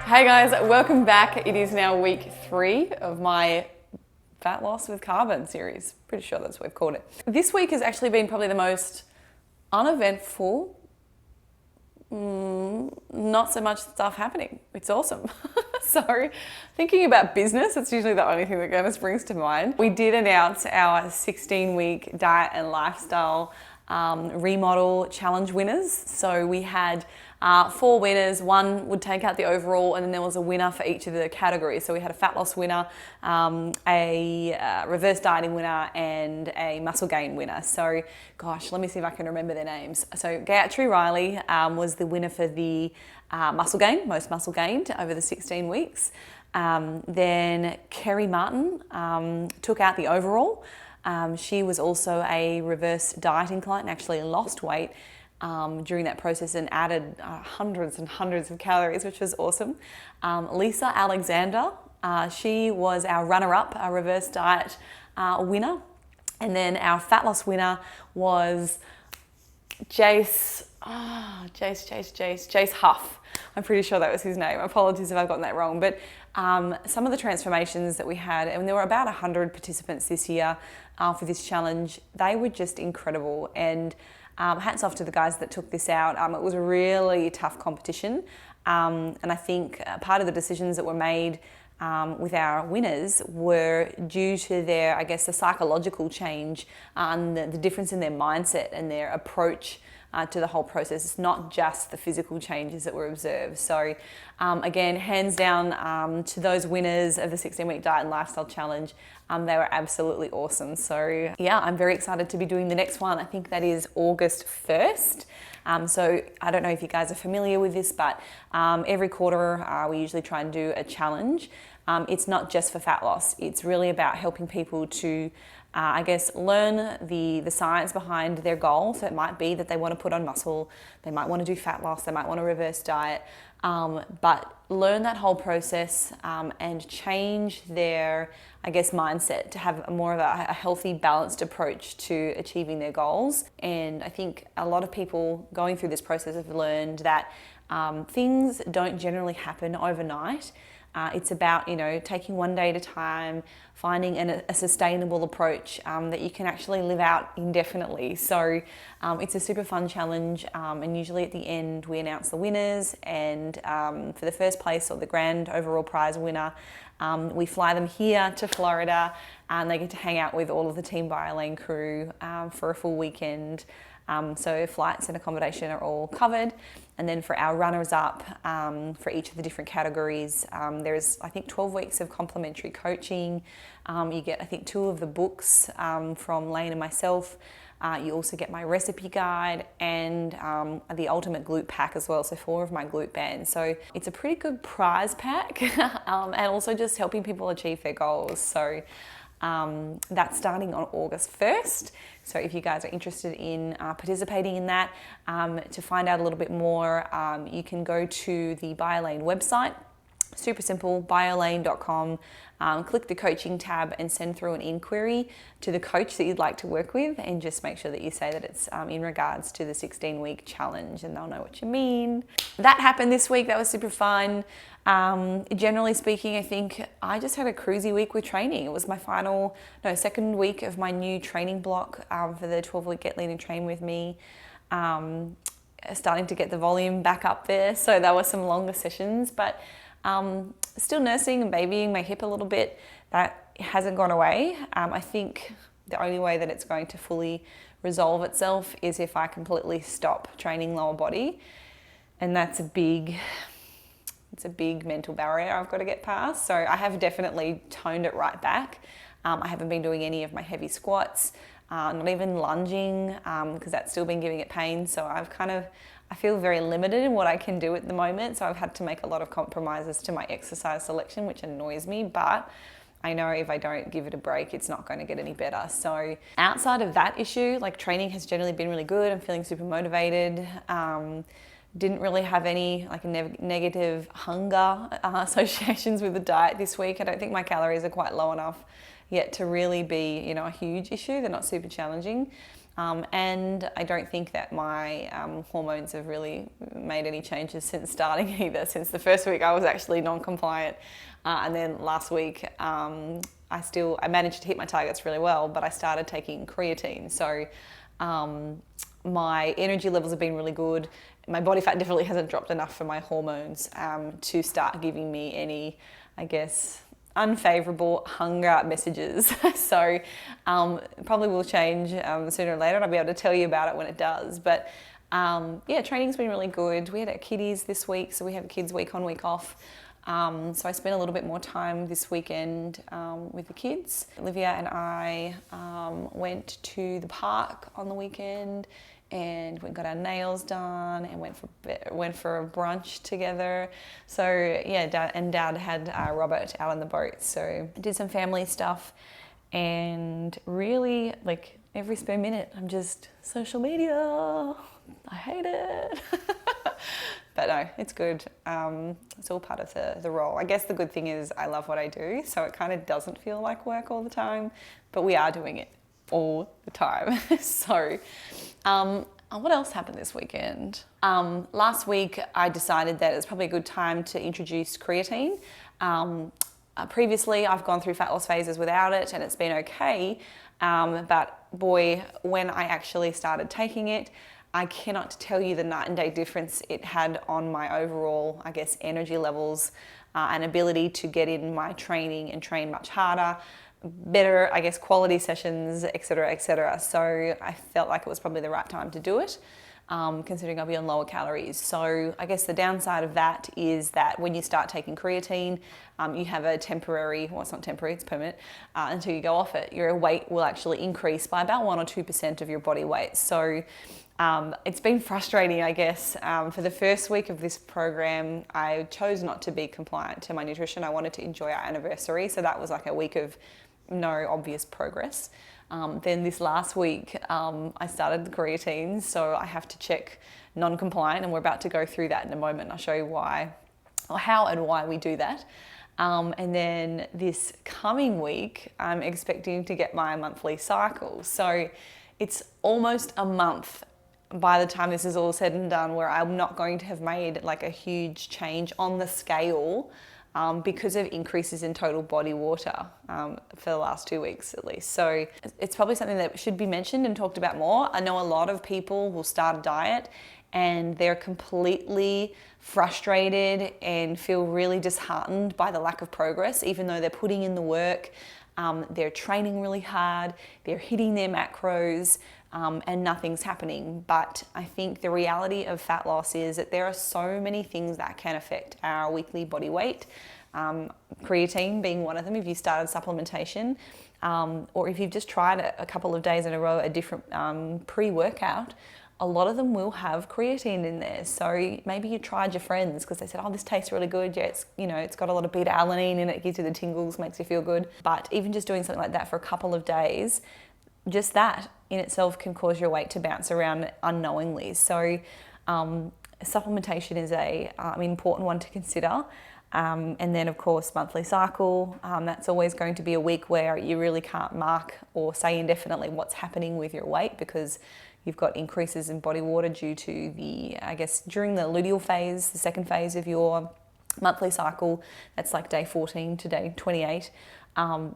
Hey guys, welcome back. It is now week 3 of my fat loss with carbon series. Pretty sure that's what we've called it. This week has actually been probably the most uneventful, not so much stuff happening. It's awesome. So thinking about business, it's usually the only thing that kind of springs to mind. We did announce our 16-week diet and lifestyle remodel challenge winners. So we had 4 winners. One would take out the overall, and then there was a winner for each of the categories. So we had a fat loss winner, a reverse dieting winner, and a muscle gain winner. So gosh, let me see if I can remember their names. So Gayatri Riley was the winner for the muscle gain, most muscle gained over the 16 weeks. Then Kerry Martin took out the overall. She was also a reverse dieting client and actually lost weight during that process and added hundreds and hundreds of calories, which was awesome. Lisa Alexander, she was our runner-up, our reverse diet winner. And then our fat loss winner was Jace Huff. I'm pretty sure that was his name. Apologies if I've gotten that wrong. But some of the transformations that we had, and there were about 100 participants this year for this challenge, they were just incredible. And hats off to the guys that took this out. It was a really tough competition. And I think part of the decisions that were made with our winners were due to their, I guess, the psychological change and the difference in their mindset and their approach to the whole process. It's not just the physical changes that were observed. So again, hands down to those winners of the 16-week diet and lifestyle challenge. They were absolutely awesome. So yeah, I'm very excited to be doing the next one. I think that is August 1st. So I don't know if you guys are familiar with this, but every quarter we usually try and do a challenge. It's not just for fat loss. It's really about helping people to I guess learn the science behind their goal. So it might be that they want to put on muscle, they might want to do fat loss, they might want to reverse diet, but learn that whole process and change their, I guess, mindset to have more of a healthy, balanced approach to achieving their goals. And I think a lot of people going through this process have learned that things don't generally happen overnight. It's about, taking one day at a time, finding a sustainable approach that you can actually live out indefinitely. So it's a super fun challenge, and usually at the end we announce the winners, and for the first place or the grand overall prize winner, we fly them here to Florida, and they get to hang out with all of the Team BioLane crew for a full weekend. So flights and accommodation are all covered. And then for our runners-up, for each of the different categories, there's, I think, 12 weeks of complimentary coaching. You get, I think, 2 of the books from Lane and myself. You also get my recipe guide and the ultimate glute pack as well, so 4 of my glute bands. So it's a pretty good prize pack and also just helping people achieve their goals. So that's starting on August 1st. So if you guys are interested in participating in that, to find out a little bit more, you can go to the BioLane website. Super simple, biolane.com. Click the coaching tab and send through an inquiry to the coach that you'd like to work with, and just make sure that you say that it's in regards to the 16-week challenge, and they'll know what you mean. That happened this week. That was super fun. Generally speaking, I think I just had a cruisy week with training. It was my second week of my new training block for the 12-week Get Lean and Train with me. Starting to get the volume back up there. So there were some longer sessions, but still nursing and babying my hip a little bit. That hasn't gone away. I think the only way that it's going to fully resolve itself is if I completely stop training lower body. And that's a big mental barrier I've got to get past. So I have definitely toned it right back. I haven't been doing any of my heavy squats, not even lunging, because that's still been giving it pain. So I feel very limited in what I can do at the moment. So I've had to make a lot of compromises to my exercise selection, which annoys me, but I know if I don't give it a break, it's not going to get any better. So outside of that issue, like training has generally been really good. I'm feeling super motivated. Didn't really have any negative hunger associations with the diet this week. I don't think my calories are quite low enough yet to really be, you know, a huge issue. They're not super challenging. And I don't think that my hormones have really made any changes since starting either. Since the first week I was actually non-compliant, and then last week I managed to hit my targets really well, but I started taking creatine. So my energy levels have been really good. My body fat definitely hasn't dropped enough for my hormones to start giving me any, I guess, unfavorable hunger messages. So probably will change sooner or later, and I'll be able to tell you about it when it does. But yeah, training's been really good. We had our kiddies this week, so we have kids week on, week off. So I spent a little bit more time this weekend with the kids. Olivia and I went to the park on the weekend, and we got our nails done and went for a brunch together. So yeah, Dad had Robert out on the boat, so I did some family stuff, and really, like, every spare minute I'm just social media. I hate it. But no, it's good. It's all part of the role. I guess the good thing is I love what I do, so it kind of doesn't feel like work all the time, but we are doing it all the time. So what else happened this weekend? Last week I decided that it's probably a good time to introduce creatine. Previously I've gone through fat loss phases without it and it's been okay, but boy, when I actually started taking it, I cannot tell you the night and day difference it had on my overall, I guess, energy levels and ability to get in my training and train much harder, better, I guess, quality sessions, etc., etc. So I felt like it was probably the right time to do it, considering I'll be on lower calories. So I guess the downside of that is that when you start taking creatine, you have a temporary, well, it's not temporary, it's permanent, until you go off it. Your weight will actually increase by about 1 or 2% of your body weight. So it's been frustrating, I guess. For the first week of this program, I chose not to be compliant to my nutrition. I wanted to enjoy our anniversary, so that was like a week of no obvious progress. Then this last week, I started the creatine, so I have to check non-compliant, and we're about to go through that in a moment. I'll show you why, or how and why we do that. And then this coming week, I'm expecting to get my monthly cycle. So it's almost a month by the time this is all said and done where I'm not going to have made like a huge change on the scale because of increases in total body water for the last 2 weeks at least. So it's probably something that should be mentioned and talked about more. I know a lot of people will start a diet and they're completely frustrated and feel really disheartened by the lack of progress, even though they're putting in the work, they're training really hard, they're hitting their macros, and nothing's happening. But I think the reality of fat loss is that there are so many things that can affect our weekly body weight, creatine being one of them if you started supplementation, or if you've just tried a couple of days in a row a different pre-workout. A lot of them will have creatine in there. So maybe you tried your friends because they said, oh, this tastes really good. Yeah, it's got a lot of beta alanine in it, gives you the tingles, makes you feel good. But even just doing something like that for a couple of days, just that in itself can cause your weight to bounce around unknowingly. So supplementation is an important one to consider. And then of course, monthly cycle, that's always going to be a week where you really can't mark or say indefinitely what's happening with your weight because you've got increases in body water due to during the luteal phase, the second phase of your monthly cycle, that's like day 14 to day 28,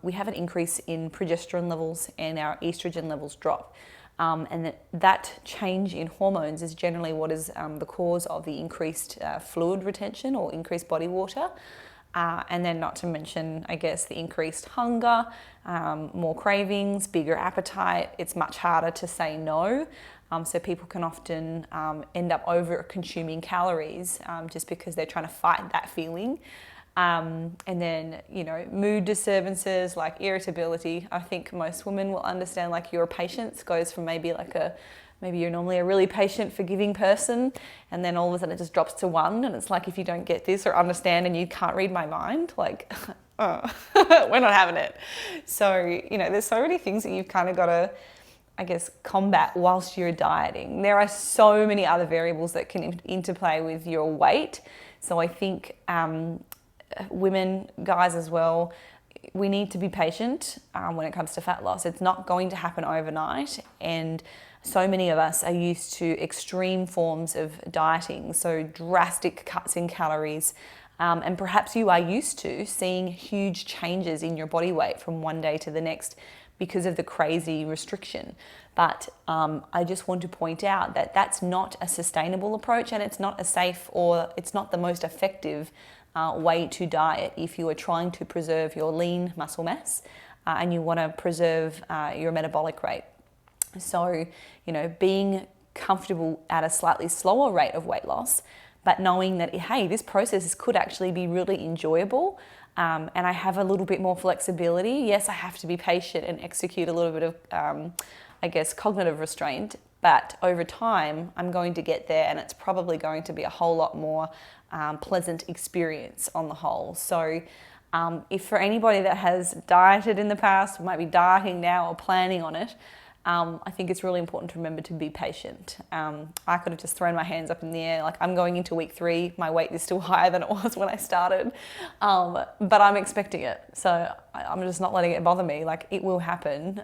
we have an increase in progesterone levels and our estrogen levels drop. And that change in hormones is generally what is the cause of the increased fluid retention or increased body water. And then not to mention, I guess, the increased hunger, more cravings, bigger appetite. It's much harder to say no. So people can often end up over consuming calories just because they're trying to fight that feeling. And then, mood disturbances like irritability. I think most women will understand, like, your patience goes from maybe you're normally a really patient, forgiving person, and then all of a sudden it just drops to 1, and it's like, if you don't get this or understand and you can't read my mind, like, oh, we're not having it. So, there's so many things that you've kind of got to, I guess, combat whilst you're dieting. There are so many other variables that can interplay with your weight. So I think women, guys as well, we need to be patient when it comes to fat loss. It's not going to happen overnight, and so many of us are used to extreme forms of dieting, so drastic cuts in calories, and perhaps you are used to seeing huge changes in your body weight from one day to the next because of the crazy restriction. But I just want to point out that that's not a sustainable approach, and it's not a safe, or it's not the most effective way to diet if you are trying to preserve your lean muscle mass and you want to preserve your metabolic rate. So, being comfortable at a slightly slower rate of weight loss, but knowing that, hey, this process could actually be really enjoyable, and I have a little bit more flexibility. Yes, I have to be patient and execute a little bit of, cognitive restraint, but over time, I'm going to get there, and it's probably going to be a whole lot more pleasant experience on the whole. So if for anybody that has dieted in the past, might be dieting now or planning on it, I think it's really important to remember to be patient. I could have just thrown my hands up in the air, like I'm going into week 3, my weight is still higher than it was when I started, but I'm expecting it. So I'm just not letting it bother me. Like, it will happen.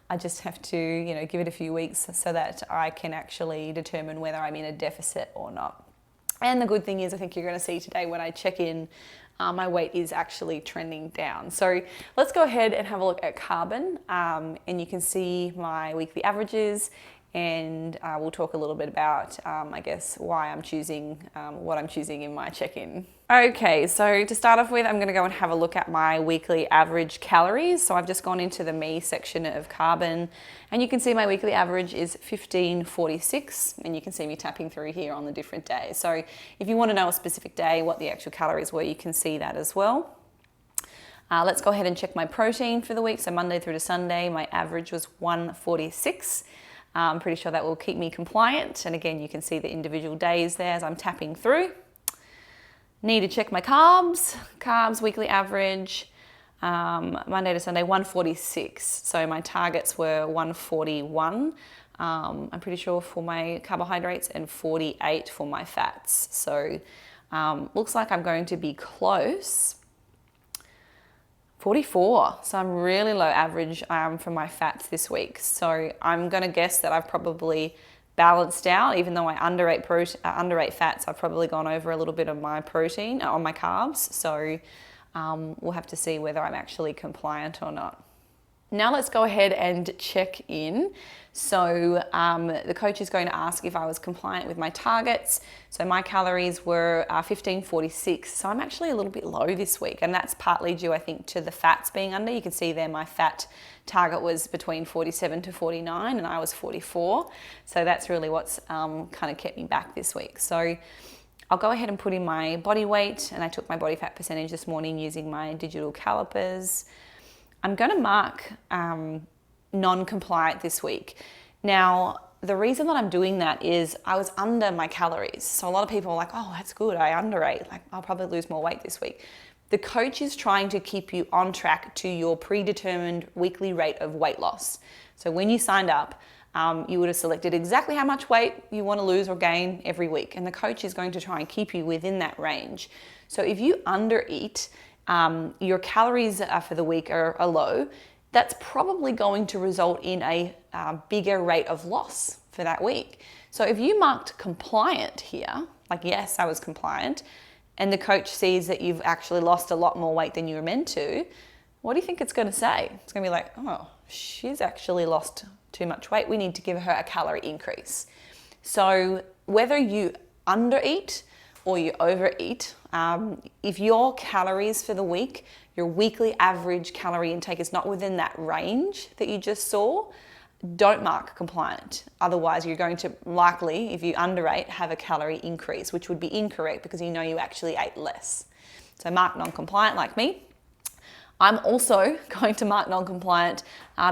I just have to, give it a few weeks so that I can actually determine whether I'm in a deficit or not. And the good thing is, I think you're going to see today when I check in, my weight is actually trending down. So let's go ahead and have a look at carbon, and you can see my weekly averages, and we'll talk a little bit about, why I'm choosing what I'm choosing in my check-in. Okay, so to start off with, I'm going to go and have a look at my weekly average calories. So I've just gone into the me section of carbon, and you can see my weekly average is 1546, and you can see me tapping through here on the different days. So if you want to know a specific day, what the actual calories were, you can see that as well. Let's go ahead and check my protein for the week. So Monday through to Sunday, my average was 146. I'm pretty sure that will keep me compliant. And again, you can see the individual days there as I'm tapping through. Need to check my carbs. Carbs weekly average, Monday to Sunday, 146. So my targets were 141, I'm pretty sure, for my carbohydrates, and 48 for my fats. So looks like I'm going to be close. 44, so I'm really low average for my fats this week. So I'm going to guess that I've probably balanced out. Even though I underate fats, I've probably gone over a little bit of my protein on my carbs. So we'll have to see whether I'm actually compliant or not. Now let's go ahead and check in. So the coach is going to ask if I was compliant with my targets. So my calories were 1546. So I'm actually a little bit low this week, and that's partly due, I think, to the fats being under. You can see there my fat target was between 47 to 49, and I was 44. So that's really what's kind of kept me back this week. So I'll go ahead and put in my body weight, and I took my body fat percentage this morning using my digital calipers. I'm going to mark non-compliant this week. Now, the reason that I'm doing that is I was under my calories. So a lot of people are like, oh, that's good, I underate. Like, I'll probably lose more weight this week. The coach is trying to keep you on track to your predetermined weekly rate of weight loss. So when you signed up, you would have selected exactly how much weight you want to lose or gain every week. And the coach is going to try and keep you within that range. So if you undereat, your calories for the week are low, that's probably going to result in a bigger rate of loss for that week. So if you marked compliant here, like, yes, I was compliant, and the coach sees that you've actually lost a lot more weight than you were meant to, what do you think it's going to say? It's going to be like, oh, she's actually lost too much weight. We need to give her a calorie increase. So whether you undereat or you overeat, if your calories for the week, your weekly average calorie intake is not within that range that you just saw, don't mark compliant. Otherwise, you're going to likely, if you underate, have a calorie increase, which would be incorrect because you know you actually ate less. So mark non-compliant like me. I'm also going to mark non-compliant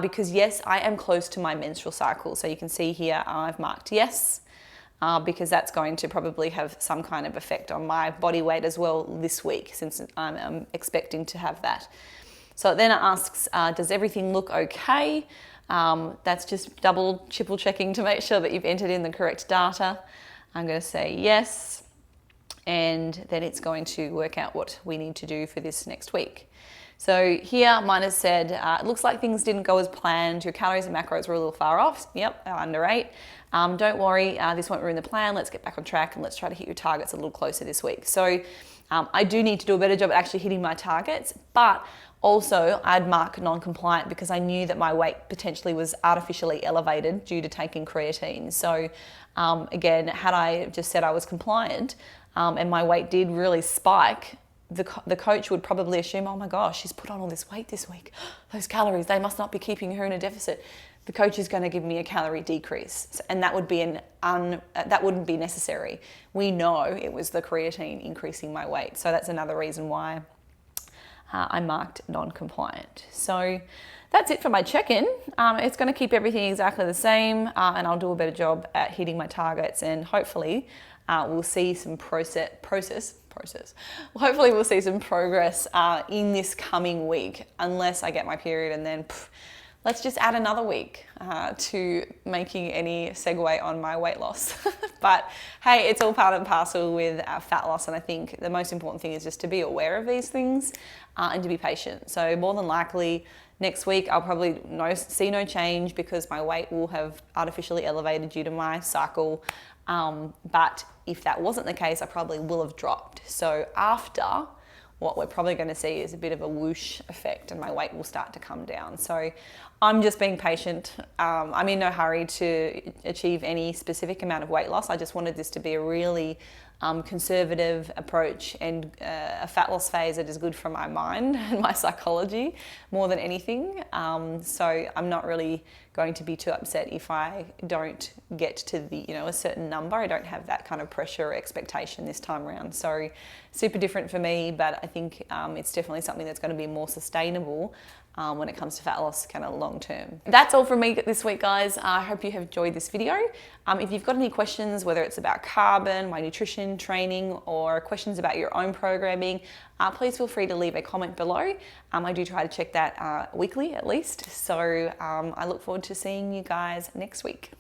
because yes, I am close to my menstrual cycle. So you can see here I've marked yes, because that's going to probably have some kind of effect on my body weight as well this week, since I'm expecting to have that. So then it asks, does everything look okay? That's just triple checking to make sure that you've entered in the correct data. I'm going to say yes, and then it's going to work out what we need to do for this next week. So here mine has said, it looks like things didn't go as planned. Your calories and macros were a little far off. Yep, under 8. Don't worry, this won't ruin the plan. Let's get back on track and let's try to hit your targets a little closer this week. So I do need to do a better job at actually hitting my targets, but also I'd mark non-compliant because I knew that my weight potentially was artificially elevated due to taking creatine. So again, had I just said I was compliant and my weight did really spike, the coach would probably assume, oh my gosh, she's put on all this weight this week. Those calories, they must not be keeping her in a deficit. The coach is going to give me a calorie decrease, and that would be that wouldn't be necessary. We know it was the creatine increasing my weight, so that's another reason why I marked non-compliant. So that's it for my check-in. It's going to keep everything exactly the same, and I'll do a better job at hitting my targets, and hopefully we'll see some hopefully we'll see some progress in this coming week, unless I get my period and then let's just add another week to making any segue on my weight loss. But hey, it's all part and parcel with fat loss, and I think the most important thing is just to be aware of these things and to be patient. So more than likely next week I'll probably see no change because my weight will have artificially elevated due to my cycle. But if that wasn't the case, I probably will have dropped. So after, what we're probably going to see is a bit of a whoosh effect and my weight will start to come down. So I'm just being patient. I'm in no hurry to achieve any specific amount of weight loss. I just wanted this to be a really conservative approach and a fat loss phase that is good for my mind and my psychology more than anything. So I'm not really going to be too upset if I don't get to the, a certain number. I don't have that kind of pressure or expectation this time around. So super different for me, but I think it's definitely something that's going to be more sustainable when it comes to fat loss kind of long term. That's all from me this week, guys. I hope you have enjoyed this video. If you've got any questions, whether it's about carbon, my nutrition training, or questions about your own programming, please feel free to leave a comment below. I do try to check that weekly at least. So I look forward to seeing you guys next week.